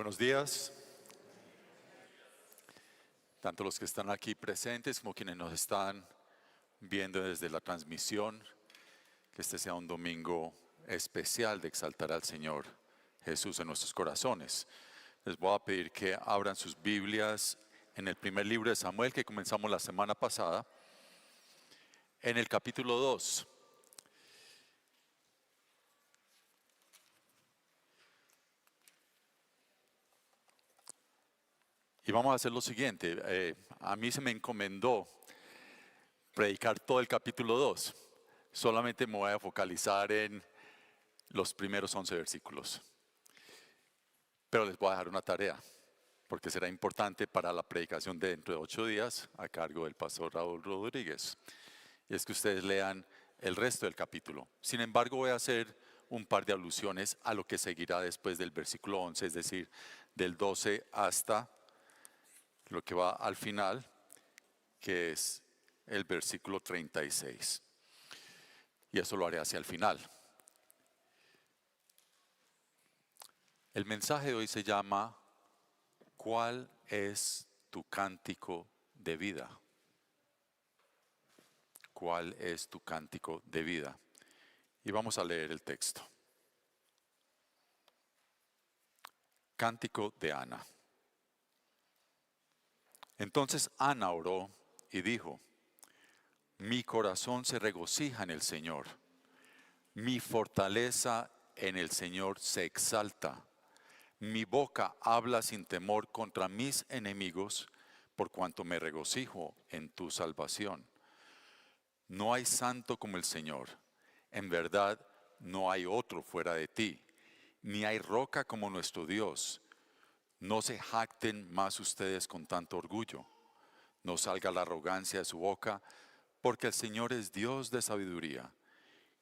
Buenos días, tanto los que están aquí presentes como quienes nos están viendo desde la transmisión. Que este sea un domingo especial de exaltar al Señor Jesús en nuestros corazones. Les voy a pedir que abran sus Biblias en el primer libro de Samuel que comenzamos la semana pasada, en el capítulo 2. Y vamos a hacer lo siguiente, a mí se me encomendó predicar todo el capítulo 2. Solamente me voy a focalizar en los primeros 11 versículos. Pero les voy a dejar una tarea, porque será importante para la predicación de dentro de 8 días a cargo del pastor Raúl Rodríguez. Y es que ustedes lean el resto del capítulo. Sin embargo, voy a hacer un par de alusiones a lo que seguirá después del versículo 11, es decir, del 12 hasta lo que va al final, que es el versículo 36. Y eso lo haré hacia el final. El mensaje de hoy se llama ¿Cuál es tu cántico de vida? ¿Cuál es tu cántico de vida? Y vamos a leer el texto. Cántico de Ana. Entonces Ana oró y dijo: mi corazón se regocija en el Señor, mi fortaleza en el Señor se exalta. Mi boca habla sin temor contra mis enemigos, por cuanto me regocijo en tu salvación. No hay santo como el Señor, en verdad no hay otro fuera de ti, ni hay roca como nuestro Dios. No se jacten más ustedes con tanto orgullo, no salga la arrogancia de su boca, porque el Señor es Dios de sabiduría,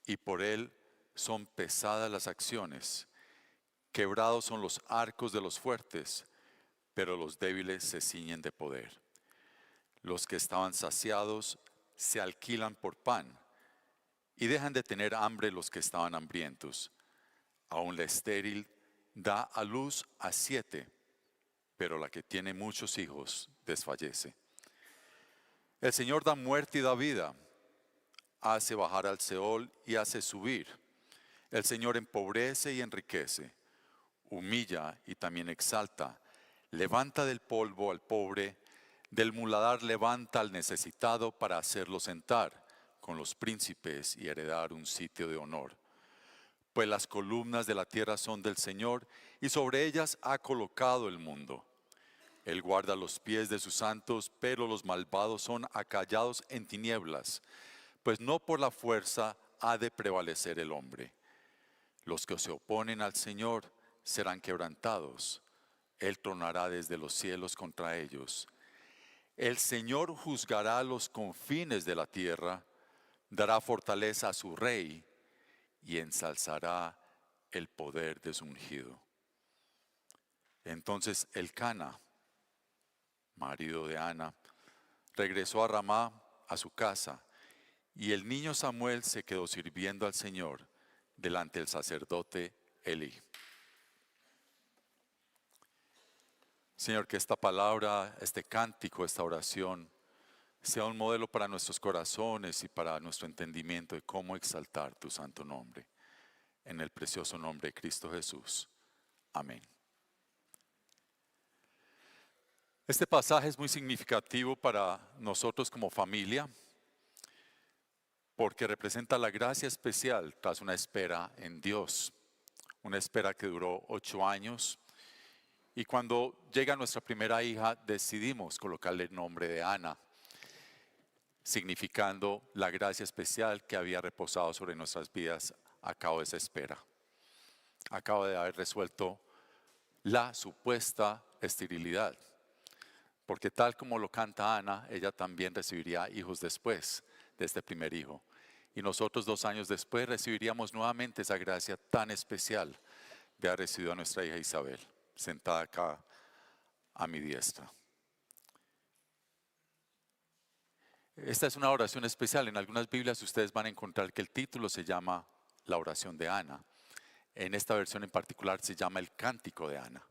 y por Él son pesadas las acciones. Quebrados son los arcos de los fuertes, pero los débiles se ciñen de poder. Los que estaban saciados se alquilan por pan, y dejan de tener hambre los que estaban hambrientos. Aún la estéril da a luz a 7, pero la que tiene muchos hijos desfallece. El Señor da muerte y da vida, hace bajar al Seol y hace subir. El Señor empobrece y enriquece, humilla y también exalta. Levanta del polvo al pobre, del muladar levanta al necesitado para hacerlo sentar con los príncipes y heredar un sitio de honor. Pues las columnas de la tierra son del Señor, y sobre ellas ha colocado el mundo. Él guarda los pies de sus santos, pero los malvados son acallados en tinieblas, pues no por la fuerza ha de prevalecer el hombre. Los que se oponen al Señor serán quebrantados. Él tronará desde los cielos contra ellos. El Señor juzgará los confines de la tierra, dará fortaleza a su rey y ensalzará el poder de su ungido. Entonces Elcana, marido de Ana, regresó a Ramá, a su casa, y el niño Samuel se quedó sirviendo al Señor delante del sacerdote Elí. Señor, que esta palabra, este cántico, esta oración, sea un modelo para nuestros corazones y para nuestro entendimiento de cómo exaltar tu santo nombre. En el precioso nombre de Cristo Jesús. Amén. Este pasaje es muy significativo para nosotros como familia, porque representa la gracia especial tras una espera en Dios. Una espera que duró 8 años. Y cuando llega nuestra primera hija, decidimos colocarle el nombre de Ana, significando la gracia especial que había reposado sobre nuestras vidas a cabo de esa espera. Acabo de haber resuelto la supuesta esterilidad, porque tal como lo canta Ana, ella también recibiría hijos después de este primer hijo. Y nosotros 2 años después recibiríamos nuevamente esa gracia tan especial de haber recibido a nuestra hija Isabel, sentada acá a mi diestra. Esta es una oración especial. En algunas Biblias ustedes van a encontrar que el título se llama la oración de Ana. En esta versión en particular se llama el cántico de Ana.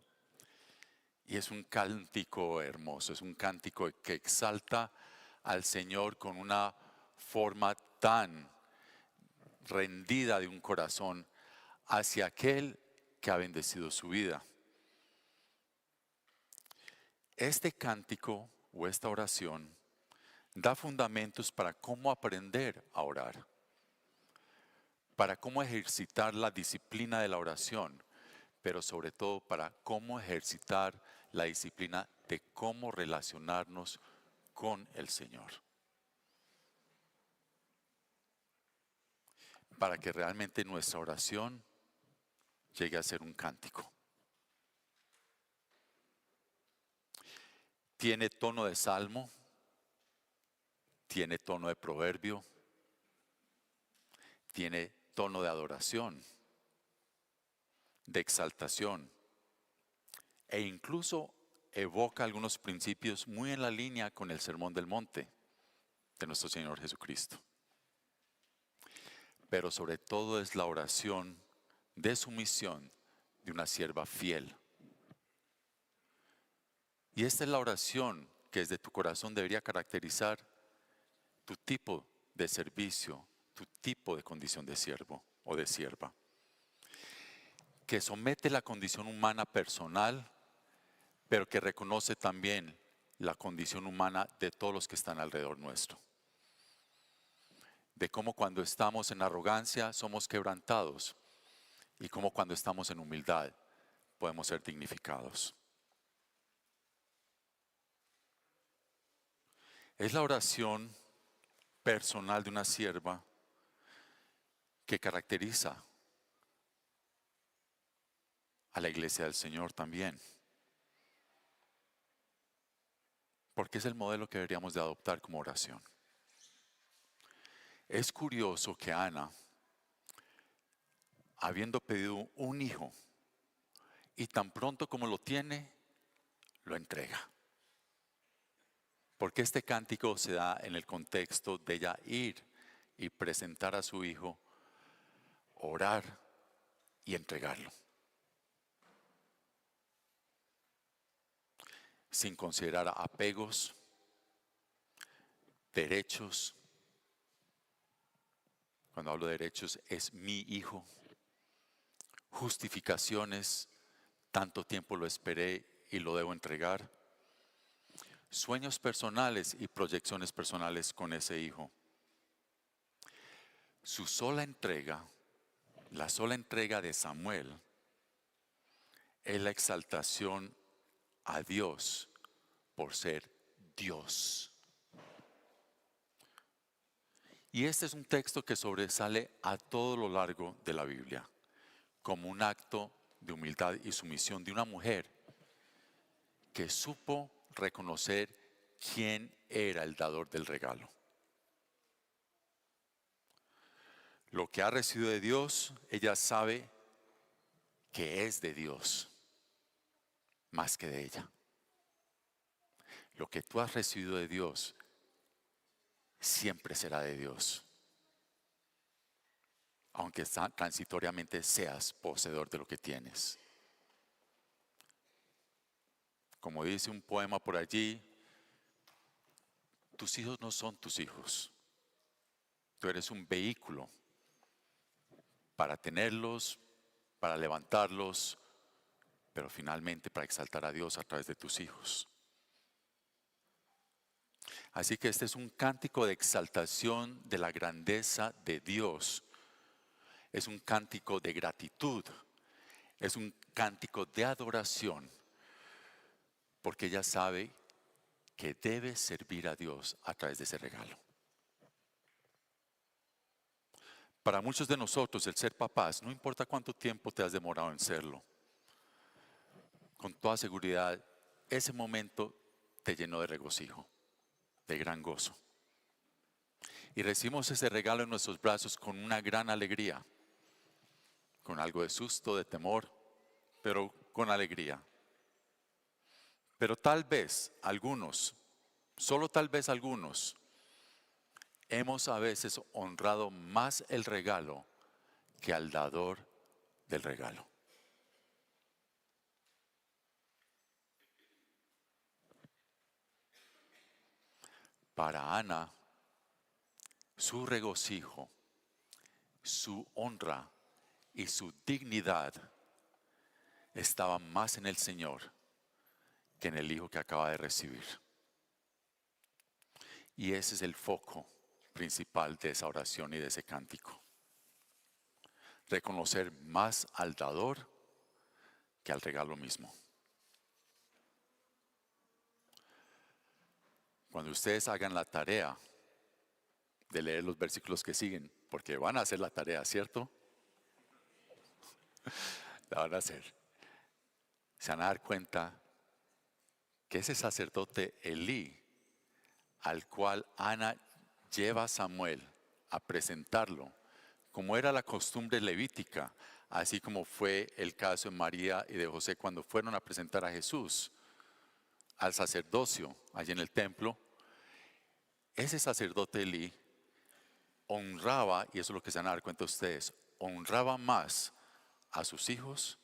Y es un cántico hermoso, es un cántico que exalta al Señor con una forma tan rendida de un corazón hacia aquel que ha bendecido su vida. Este cántico o esta oración da fundamentos para cómo aprender a orar, para cómo ejercitar la disciplina de la oración, pero sobre todo para cómo ejercitar la disciplina de cómo relacionarnos con el Señor. Para que realmente nuestra oración llegue a ser un cántico. Tiene tono de salmo, tiene tono de proverbio, tiene tono de adoración, de exaltación, e incluso evoca algunos principios muy en la línea con el Sermón del Monte de nuestro Señor Jesucristo. Pero sobre todo es la oración de sumisión de una sierva fiel. Y esta es la oración que desde tu corazón debería caracterizar tu tipo de servicio, tu tipo de condición de siervo o de sierva, que somete la condición humana personal, pero que reconoce también la condición humana de todos los que están alrededor nuestro. De cómo cuando estamos en arrogancia somos quebrantados y cómo cuando estamos en humildad podemos ser dignificados. Es la oración personal de una sierva que caracteriza a la iglesia del Señor también. Porque es el modelo que deberíamos de adoptar como oración. Es curioso que Ana, habiendo pedido un hijo, y tan pronto como lo tiene, lo entrega. Porque este cántico se da en el contexto de ella ir y presentar a su hijo, orar y entregarlo. Sin considerar apegos, derechos. Cuando hablo de derechos es mi hijo. Justificaciones, tanto tiempo lo esperé y lo debo entregar. Sueños personales y proyecciones personales con ese hijo. Su sola entrega, la sola entrega de Samuel, es la exaltación a Dios por ser Dios. Y este es un texto que sobresale a todo lo largo de la Biblia, como un acto de humildad y sumisión de una mujer que supo reconocer quién era el dador del regalo. Lo que ha recibido de Dios, ella sabe que es de Dios, más que de ella. Lo que tú has recibido de Dios, siempre será de Dios. Aunque transitoriamente seas poseedor de lo que tienes. Como dice un poema por allí, tus hijos no son tus hijos. Tú eres un vehículo para tenerlos, para levantarlos, pero finalmente para exaltar a Dios a través de tus hijos. Así que este es un cántico de exaltación de la grandeza de Dios. Es un cántico de gratitud. Es un cántico de adoración. Porque ella sabe que debe servir a Dios a través de ese regalo. Para muchos de nosotros el ser papás, no importa cuánto tiempo te has demorado en serlo, con toda seguridad, ese momento te llenó de regocijo, de gran gozo. Y recibimos ese regalo en nuestros brazos con una gran alegría, con algo de susto, de temor, pero con alegría. Pero tal vez algunos, solo tal vez algunos, hemos a veces honrado más el regalo que al dador del regalo. Para Ana, su regocijo, su honra y su dignidad estaban más en el Señor que en el hijo que acaba de recibir. Y ese es el foco principal de esa oración y de ese cántico. Reconocer más al dador que al regalo mismo. Cuando ustedes hagan la tarea de leer los versículos que siguen, porque van a hacer la tarea, ¿cierto? La van a hacer. Se van a dar cuenta que ese sacerdote Elí, al cual Ana lleva a Samuel a presentarlo, como era la costumbre levítica, así como fue el caso de María y de José cuando fueron a presentar a Jesús al sacerdocio allí en el templo. Ese sacerdote Elí honraba, y eso es lo que se van a dar cuenta ustedes, honraba más a sus hijos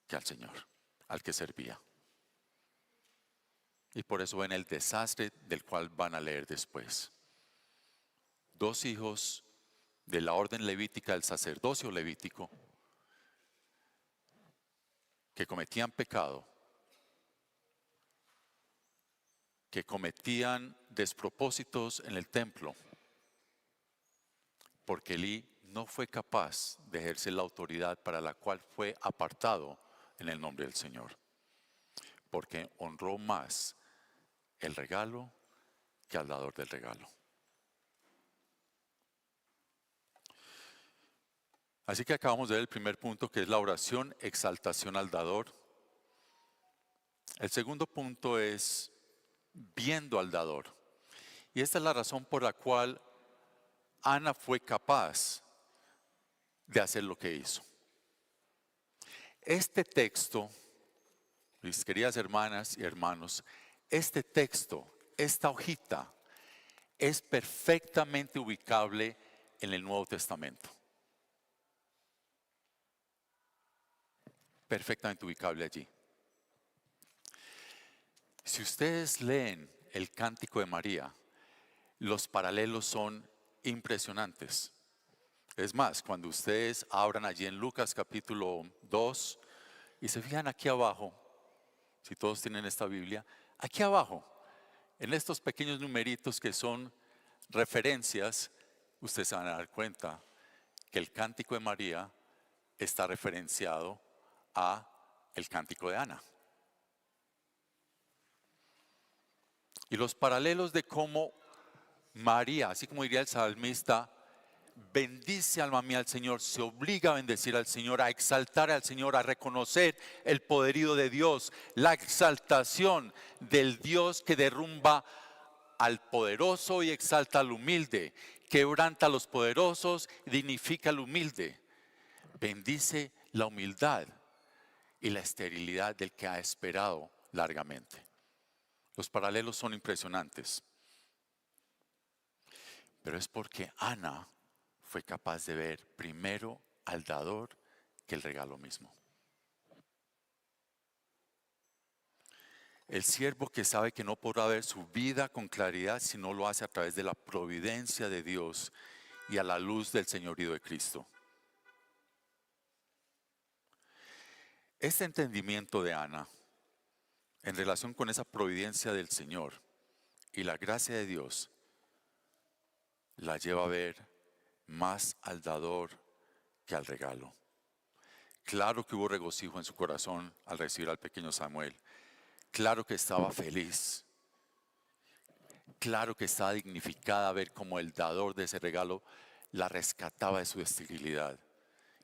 que al Señor, al que servía. Y por eso ven el desastre del cual van a leer después. 2 hijos de la orden levítica, del sacerdocio levítico, que cometían pecado, que cometían despropósitos en el templo, porque Elí no fue capaz de ejercer la autoridad para la cual fue apartado en el nombre del Señor, porque honró más el regalo que al dador del regalo. Así que acabamos de ver el primer punto, que es la oración, exaltación al dador. El segundo punto es viendo al dador. Y esta es la razón por la cual Ana fue capaz de hacer lo que hizo. Este texto, mis queridas hermanas y hermanos, este texto, esta hojita, es perfectamente ubicable en el Nuevo Testamento. Perfectamente ubicable allí. Si ustedes leen el Cántico de María, los paralelos son impresionantes. Es más, cuando ustedes abran allí en Lucas capítulo 2 y se fijan aquí abajo, si todos tienen esta Biblia, aquí abajo, en estos pequeños numeritos que son referencias, ustedes se van a dar cuenta que el Cántico de María está referenciado a el Cántico de Ana. Y los paralelos de cómo María, así como diría el salmista, bendice alma mía al Señor, se obliga a bendecir al Señor, a exaltar al Señor, a reconocer el poderío de Dios, la exaltación del Dios que derrumba al poderoso y exalta al humilde, quebranta a los poderosos y dignifica al humilde. Bendice la humildad y la esterilidad del que ha esperado largamente. Los paralelos son impresionantes. Pero es porque Ana fue capaz de ver primero al dador que el regalo mismo. El siervo que sabe que no podrá ver su vida con claridad si no lo hace a través de la providencia de Dios y a la luz del señorío de Cristo. Este entendimiento de Ana en relación con esa providencia del Señor y la gracia de Dios la lleva a ver más al dador que al regalo. Claro que hubo regocijo en su corazón al recibir al pequeño Samuel. Claro que estaba feliz. Claro que estaba dignificada a ver cómo el dador de ese regalo la rescataba de su esterilidad.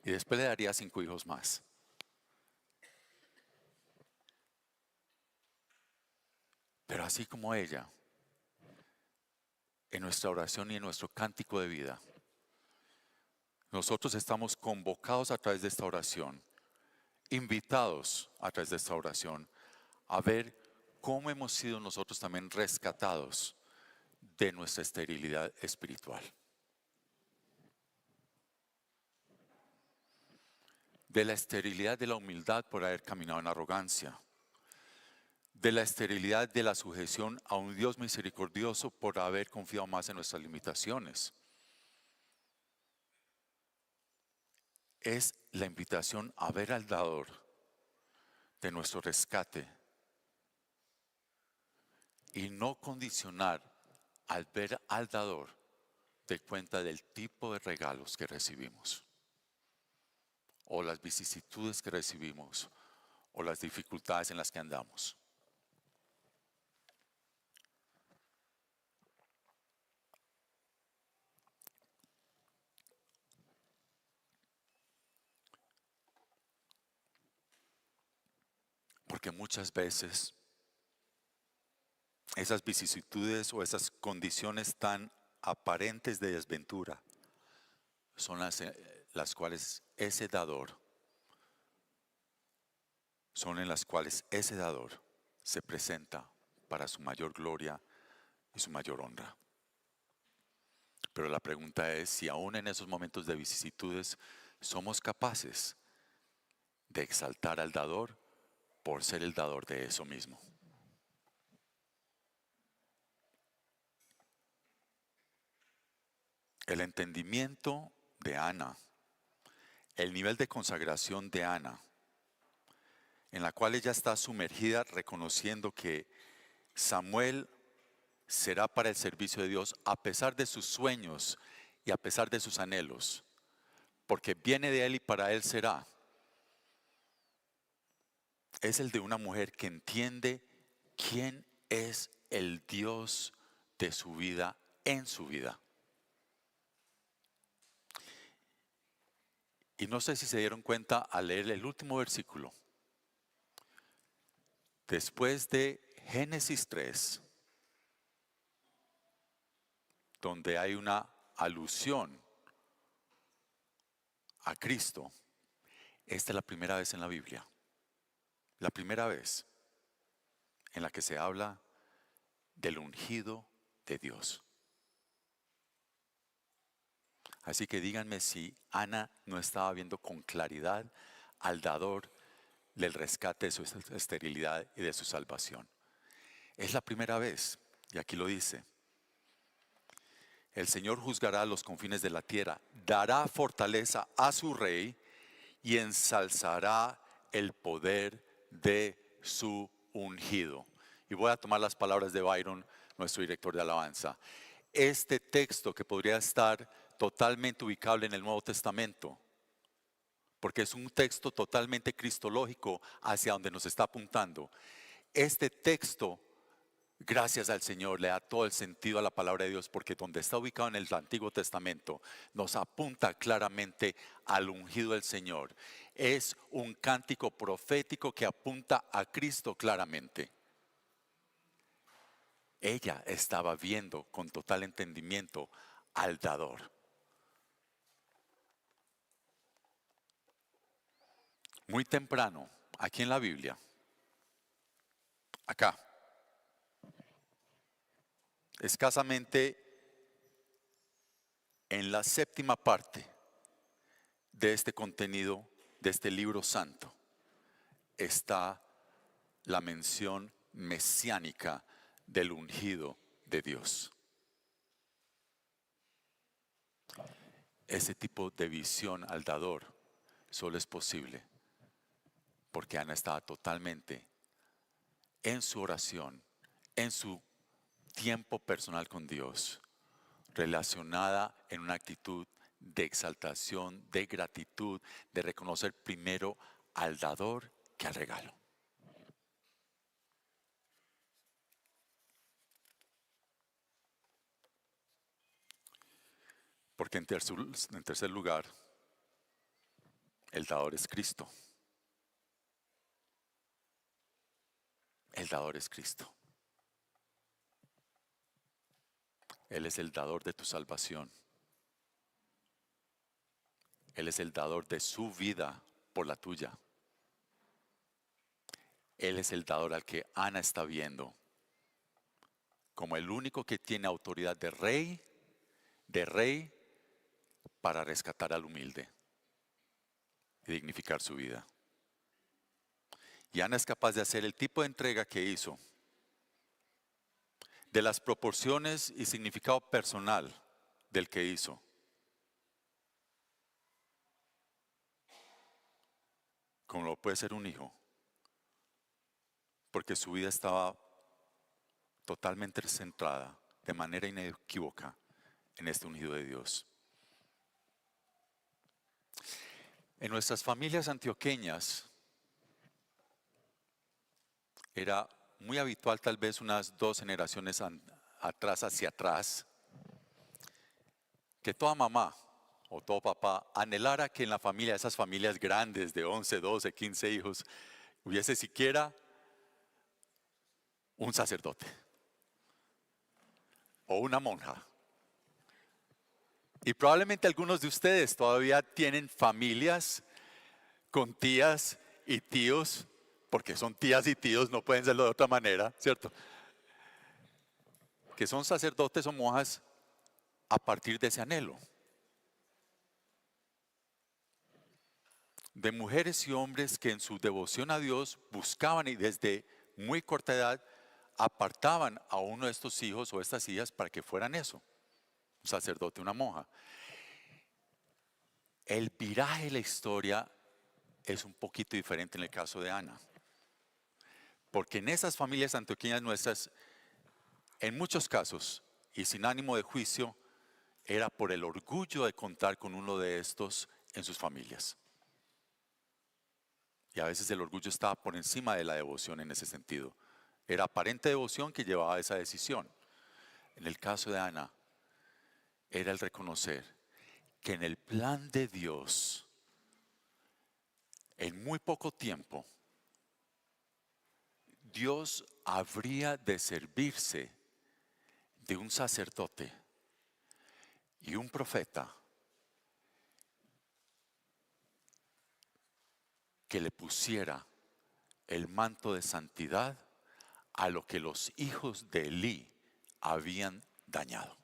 Y después le daría 5 hijos más. Pero así como ella, en nuestra oración y en nuestro cántico de vida, nosotros estamos convocados a través de esta oración, invitados a través de esta oración, a ver cómo hemos sido nosotros también rescatados de nuestra esterilidad espiritual. De la esterilidad de la humildad por haber caminado en arrogancia. de la esterilidad, de la sujeción a un Dios misericordioso por haber confiado más en nuestras limitaciones. Es la invitación a ver al dador de nuestro rescate y no condicionar al ver al dador de cuenta del tipo de regalos que recibimos, o las vicisitudes que recibimos, o las dificultades en las que andamos. Porque muchas veces esas vicisitudes o esas condiciones tan aparentes de desventura son las cuales ese dador, son en las cuales ese dador se presenta para su mayor gloria y su mayor honra. Pero la pregunta es si aún en esos momentos de vicisitudes somos capaces de exaltar al dador por ser el dador de eso mismo. El entendimiento de Ana, el nivel de consagración de Ana, en la cual ella está sumergida reconociendo que Samuel será para el servicio de Dios a pesar de sus sueños y a pesar de sus anhelos, porque viene de él y para él será. Es el de una mujer que entiende quién es el Dios de su vida en su vida. Y no sé si se dieron cuenta al leer el último versículo. Después de Génesis 3, donde hay una alusión a Cristo, esta es la primera vez en la Biblia, la primera vez en la que se habla del ungido de Dios. Así que díganme si Ana no estaba viendo con claridad al dador del rescate de su esterilidad y de su salvación. Es la primera vez, y aquí lo dice: el Señor juzgará los confines de la tierra, dará fortaleza a su rey y ensalzará el poder de su ungido. Y voy a tomar las palabras de Byron, nuestro director de alabanza. Este texto, que podría estar totalmente ubicable en el Nuevo Testamento, porque es un texto totalmente cristológico hacia donde nos está apuntando. Este texto, gracias al Señor, le da todo el sentido a la palabra de Dios, porque donde está ubicado en el Antiguo Testamento nos apunta claramente al ungido del Señor. Es un cántico profético que apunta a Cristo claramente. Ella estaba viendo con total entendimiento al dador. Muy temprano, aquí en la Biblia, acá, escasamente en la séptima parte de este contenido, de este libro santo, está la mención mesiánica del ungido de Dios. Ese tipo de visión al dador solo es posible porque Ana estaba totalmente en su oración, en su tiempo personal con Dios, relacionada en una actitud de exaltación, de gratitud, de reconocer primero al dador que al regalo. Porque en tercer lugar, el dador es Cristo. El dador es Cristo. Él es el dador de tu salvación. Él es el dador de su vida por la tuya. Él es el dador al que Ana está viendo como el único que tiene autoridad de rey, para rescatar al humilde y dignificar su vida. Y Ana es capaz de hacer el tipo de entrega que hizo, de las proporciones y significado personal del que hizo. Como lo puede ser un hijo, porque su vida estaba totalmente centrada de manera inequívoca en este ungido de Dios. En nuestras familias antioqueñas era muy habitual, tal vez unas 2 generaciones atrás, hacia atrás, que toda mamá o todo papá anhelara que en la familia, esas familias grandes de 11, 12, 15 hijos, hubiese siquiera un sacerdote o una monja. Y probablemente algunos de ustedes todavía tienen familias con tías y tíos, porque son tías y tíos, no pueden serlo de otra manera, ¿cierto? Que son sacerdotes o monjas a partir de ese anhelo. De mujeres y hombres que en su devoción a Dios buscaban y desde muy corta edad apartaban a uno de estos hijos o estas hijas para que fueran eso, un sacerdote, una monja. El viraje de la historia es un poquito diferente en el caso de Ana, porque en esas familias antioqueñas nuestras, en muchos casos, y sin ánimo de juicio, era por el orgullo de contar con uno de estos en sus familias. Y a veces el orgullo estaba por encima de la devoción en ese sentido. Era aparente devoción que llevaba a esa decisión. En el caso de Ana, era el reconocer que en el plan de Dios, en muy poco tiempo, Dios habría de servirse de un sacerdote y un profeta que le pusiera el manto de santidad a lo que los hijos de Elí habían dañado.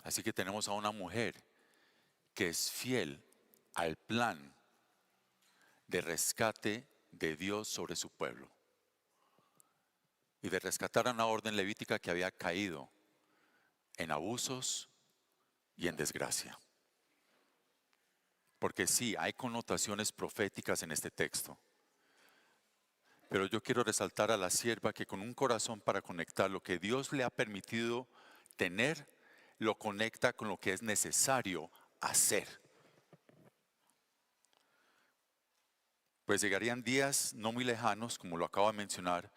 Así que tenemos a una mujer que es fiel al plan de rescate de Dios sobre su pueblo y de rescatar a una orden levítica que había caído en abusos y en desgracia. Porque sí, hay connotaciones proféticas en este texto. Pero yo quiero resaltar a la sierva que con un corazón para conectar lo que Dios le ha permitido tener, lo conecta con lo que es necesario hacer. Pues llegarían días no muy lejanos, como lo acabo de mencionar,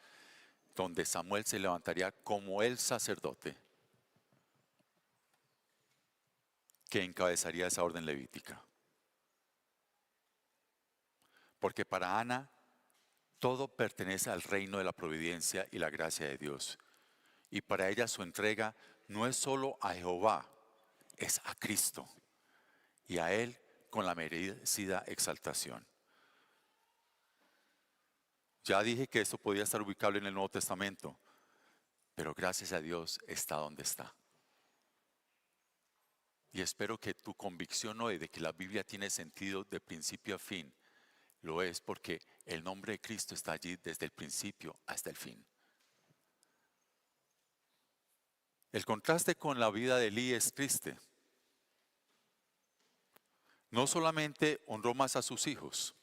donde Samuel se levantaría como el sacerdote que encabezaría esa orden levítica. Porque para Ana todo pertenece al reino de la providencia y la gracia de Dios. Y para ella su entrega no es solo a Jehová, es a Cristo y a Él con la merecida exaltación. Ya dije que esto podía estar ubicable en el Nuevo Testamento, pero gracias a Dios está donde está. Y espero que tu convicción hoy de que la Biblia tiene sentido de principio a fin, lo es porque el nombre de Cristo está allí desde el principio hasta el fin. El contraste con la vida de Elí es triste. No solamente honró más a sus hijos,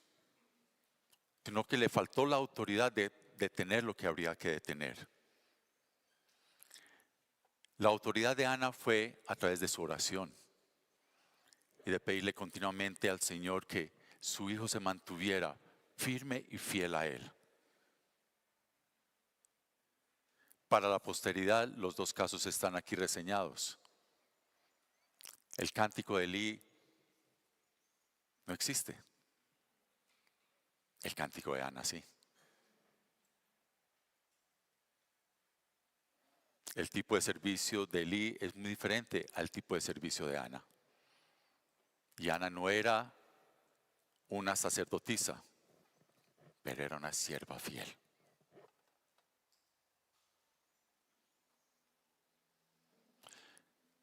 sino que le faltó la autoridad de detener lo que habría que detener. La autoridad de Ana fue a través de su oración y de pedirle continuamente al Señor que su hijo se mantuviera firme y fiel a Él. Para la posteridad, los dos casos están aquí reseñados. El cántico de Elí no existe. El cántico de Ana sí. El tipo de servicio de Elí es muy diferente al tipo de servicio de Ana. Y Ana no era una sacerdotisa, pero era una sierva fiel.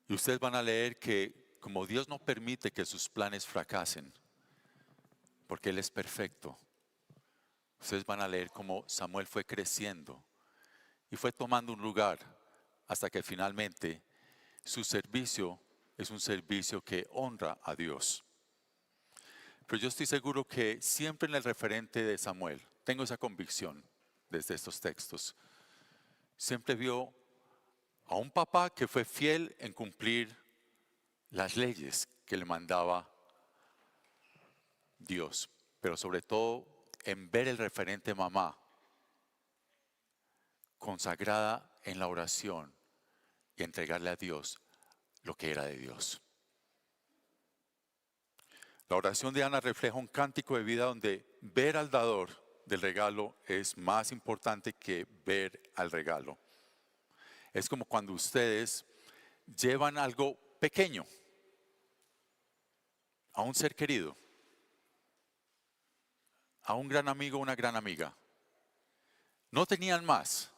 Y ustedes van a leer que como Dios no permite que sus planes fracasen, porque Él es perfecto, ustedes van a leer cómo Samuel fue creciendo y fue tomando un lugar hasta que finalmente su servicio es un servicio que honra a Dios. Pero yo estoy seguro que siempre en el referente de Samuel, tengo esa convicción desde estos textos, siempre vio a un papá que fue fiel en cumplir las leyes que le mandaba Dios, pero sobre todo en ver el referente mamá consagrada en la oración y entregarle a Dios lo que era de Dios. La oración de Ana refleja un cántico de vida donde ver al dador del regalo es más importante que ver al regalo. Es como cuando ustedes llevan algo pequeño a un ser querido, a un gran amigo o una gran amiga. No tenían más.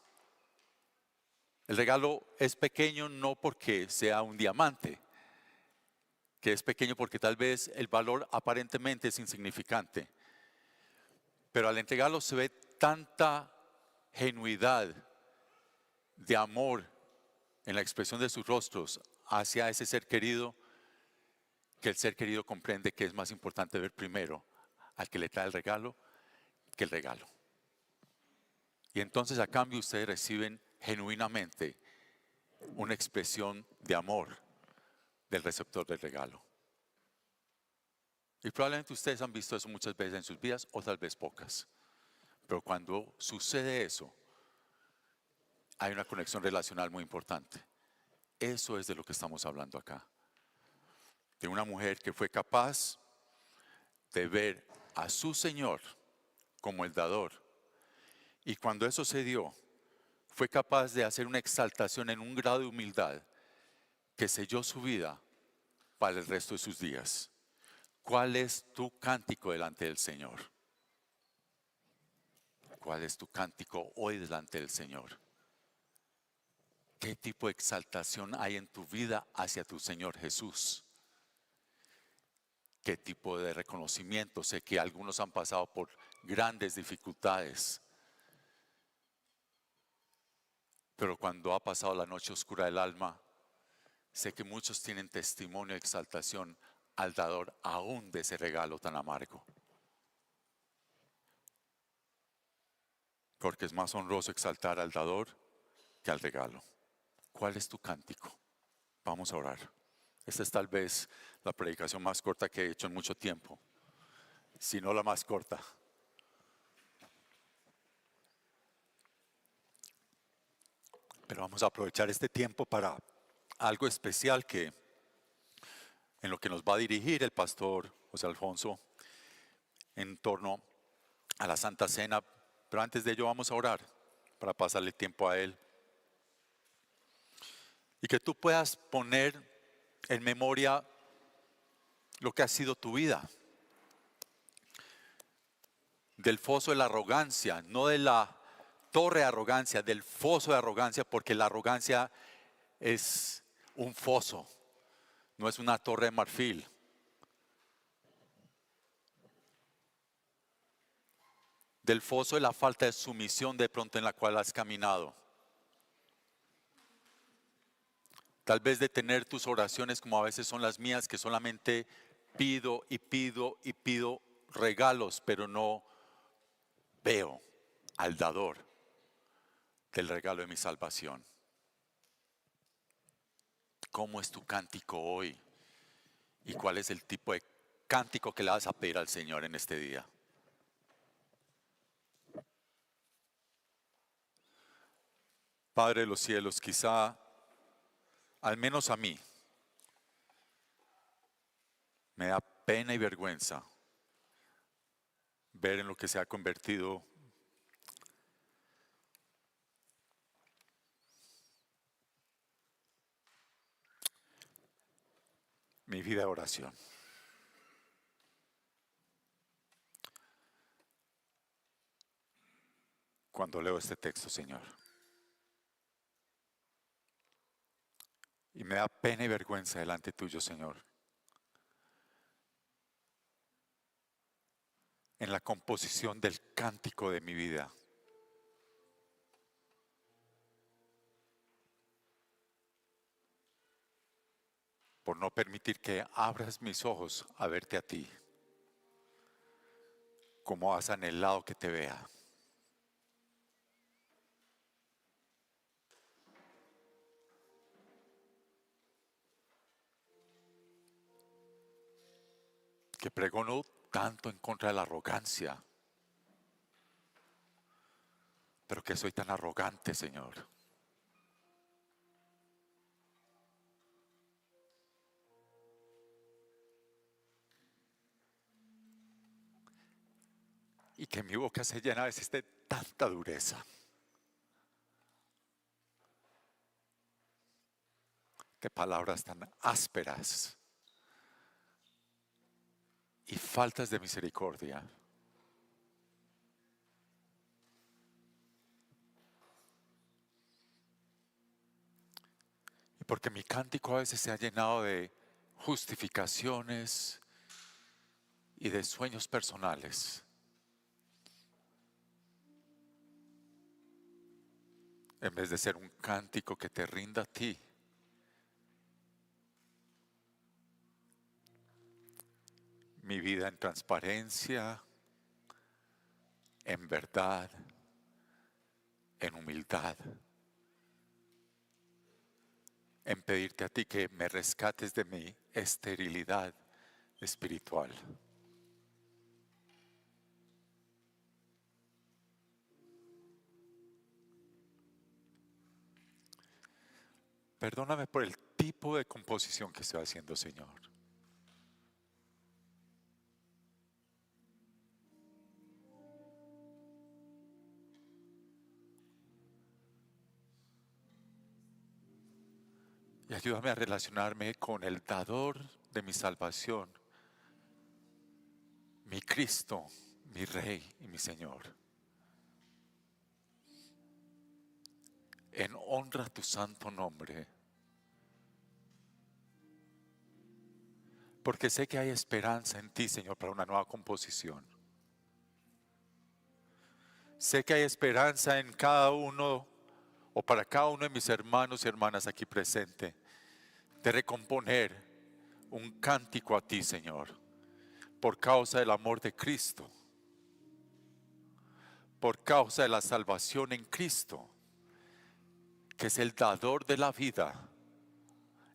El regalo es pequeño no porque sea un diamante, que es pequeño porque tal vez el valor aparentemente es insignificante. Pero al entregarlo se ve tanta genuidad de amor en la expresión de sus rostros hacia ese ser querido, que el ser querido comprende que es más importante ver primero al que le trae el regalo que el regalo. Y entonces a cambio ustedes reciben genuinamente una expresión de amor del receptor del regalo. Y probablemente ustedes han visto eso muchas veces en sus vidas o tal vez pocas. Pero cuando sucede eso, hay una conexión relacional muy importante. Eso es de lo que estamos hablando acá. De una mujer que fue capaz de ver a su Señor como el dador. Y cuando eso se dio, fue capaz de hacer una exaltación en un grado de humildad que selló su vida para el resto de sus días. ¿Cuál es tu cántico delante del Señor? ¿Cuál es tu cántico hoy delante del Señor? ¿Qué tipo de exaltación hay en tu vida hacia tu Señor Jesús? ¿Qué tipo de reconocimiento? Sé que algunos han pasado por grandes dificultades, pero cuando ha pasado la noche oscura del alma, sé que muchos tienen testimonio de exaltación al dador aún de ese regalo tan amargo. Porque es más honroso exaltar al dador que al regalo. ¿Cuál es tu cántico? Vamos a orar. Esta es tal vez la predicación más corta que he hecho en mucho tiempo, si no la más corta. Pero vamos a aprovechar este tiempo para algo especial que en lo que nos va a dirigir el pastor José Alfonso en torno a la Santa Cena. Pero antes de ello vamos a orar para pasarle tiempo a él. Y que tú puedas poner en memoria lo que ha sido tu vida. Del foso de la arrogancia, no de la torre de arrogancia, del foso de arrogancia, porque la arrogancia es un foso, no es una torre de marfil. Del foso de la falta de sumisión de pronto en la cual has caminado. Tal vez de tener tus oraciones como a veces son las mías, que solamente pido y pido y pido regalos, pero no veo al dador del regalo de mi salvación. ¿Cómo es tu cántico hoy? ¿Y cuál es el tipo de cántico que le vas a pedir al Señor en este día? Padre de los cielos, quizá, al menos a mí, me da pena y vergüenza ver en lo que se ha convertido mi vida de oración. Cuando leo este texto, Señor. Y me da pena y vergüenza delante tuyo, Señor, en la composición del cántico de mi vida. Por no permitir que abras mis ojos a verte a ti, como has anhelado que te vea. Que pregono tanto en contra de la arrogancia, pero que soy tan arrogante, Señor. Y que mi boca se llena a veces de tanta dureza, de palabras tan ásperas y faltas de misericordia. Y porque mi cántico a veces se ha llenado de justificaciones y de sueños personales, en vez de ser un cántico que te rinda a ti. Mi vida en transparencia, en verdad, en humildad, en pedirte a ti que me rescates de mi esterilidad espiritual. Perdóname por el tipo de composición que estoy haciendo, Señor. Y ayúdame a relacionarme con el dador de mi salvación, mi Cristo, mi Rey y mi Señor. En honra a tu santo nombre. Porque sé que hay esperanza en ti, Señor, para una nueva composición. Sé que hay esperanza en cada uno o para cada uno de mis hermanos y hermanas aquí presentes de recomponer un cántico a ti, Señor, por causa del amor de Cristo, por causa de la salvación en Cristo, que es el dador de la vida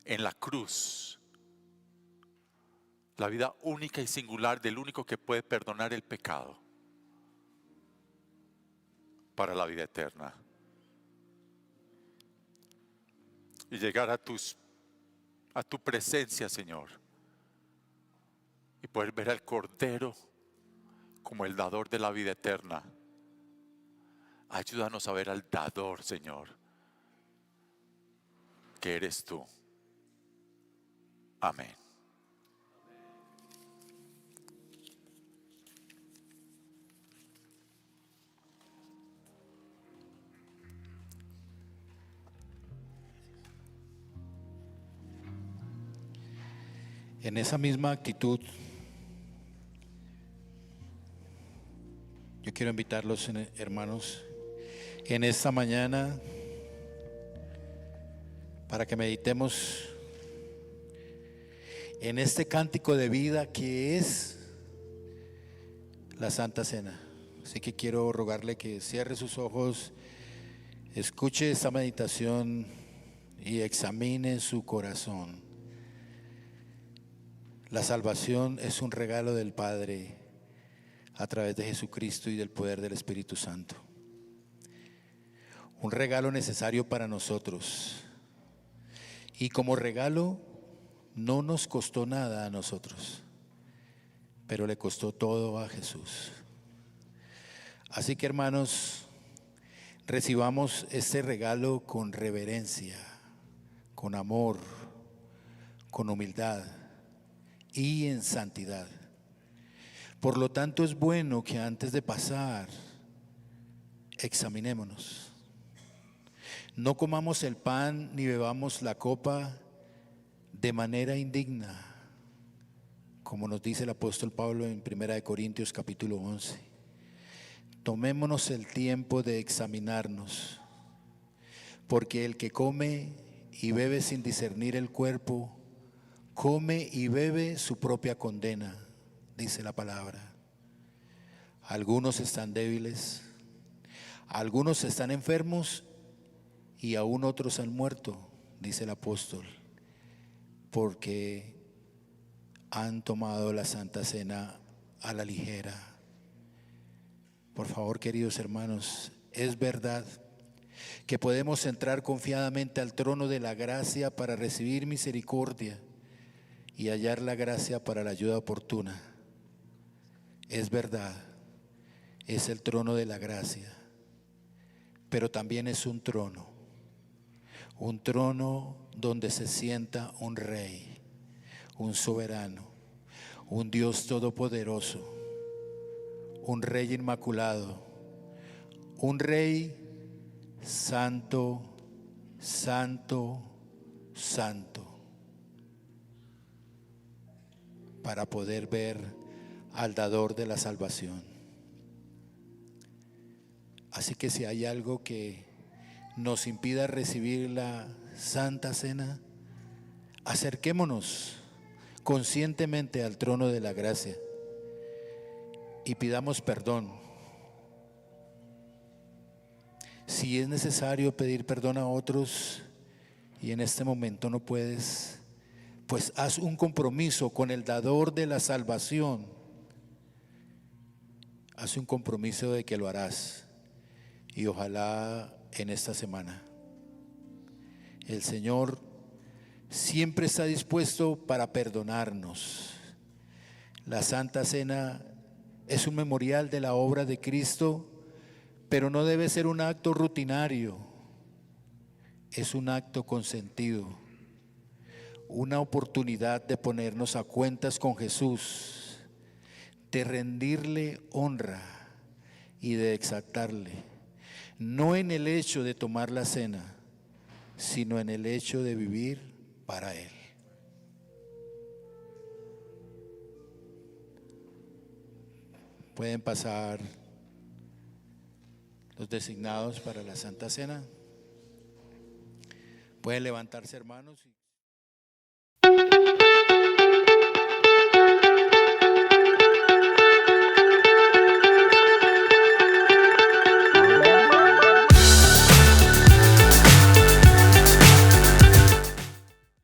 en la cruz, la vida única y singular del único que puede perdonar el pecado para la vida eterna. Y llegar a tu presencia, Señor, y poder ver al Cordero como el dador de la vida eterna. Ayúdanos a ver al dador, Señor, que eres tú. Amén. En esa misma actitud, yo quiero invitarlos, hermanos, en esta mañana para que meditemos en este cántico de vida que es la Santa Cena. Así que quiero rogarle que cierre sus ojos, escuche esta meditación y examine su corazón. La salvación es un regalo del Padre a través de Jesucristo y del poder del Espíritu Santo. Un regalo necesario para nosotros. Y como regalo no nos costó nada a nosotros, pero le costó todo a Jesús. Así que, hermanos, recibamos este regalo con reverencia, con amor, con humildad y en santidad. Por lo tanto, es bueno que antes de pasar, examinémonos. No comamos el pan ni bebamos la copa de manera indigna, como nos dice el apóstol Pablo en 1 Corintios capítulo 11. Tomémonos el tiempo de examinarnos, porque el que come y bebe sin discernir el cuerpo, come y bebe su propia condena, dice la palabra. Algunos están débiles, algunos están enfermos y aún otros han muerto, dice el apóstol, porque han tomado la Santa Cena a la ligera. Por favor, queridos hermanos, es verdad que podemos entrar confiadamente al trono de la gracia para recibir misericordia y hallar la gracia para la ayuda oportuna. Es verdad, es el trono de la gracia, pero también es un trono donde se sienta un rey, un soberano, un Dios todopoderoso, un rey inmaculado, un rey santo, santo, santo, para poder ver al dador de la salvación. Así que si hay algo que nos impida recibir la Santa Cena, acerquémonos conscientemente al trono de la gracia y pidamos perdón. Si es necesario pedir perdón a otros y en este momento no puedes, pues haz un compromiso con el dador de la salvación. Haz un compromiso de que lo harás y ojalá en esta semana. El Señor siempre está dispuesto para perdonarnos. La Santa Cena es un memorial de la obra de Cristo, pero no debe ser un acto rutinario. Es un acto con sentido, una oportunidad de ponernos a cuentas con Jesús, de rendirle honra y de exaltarle, no en el hecho de tomar la cena, sino en el hecho de vivir para Él. Pueden pasar los designados para la Santa Cena. Pueden levantarse, hermanos.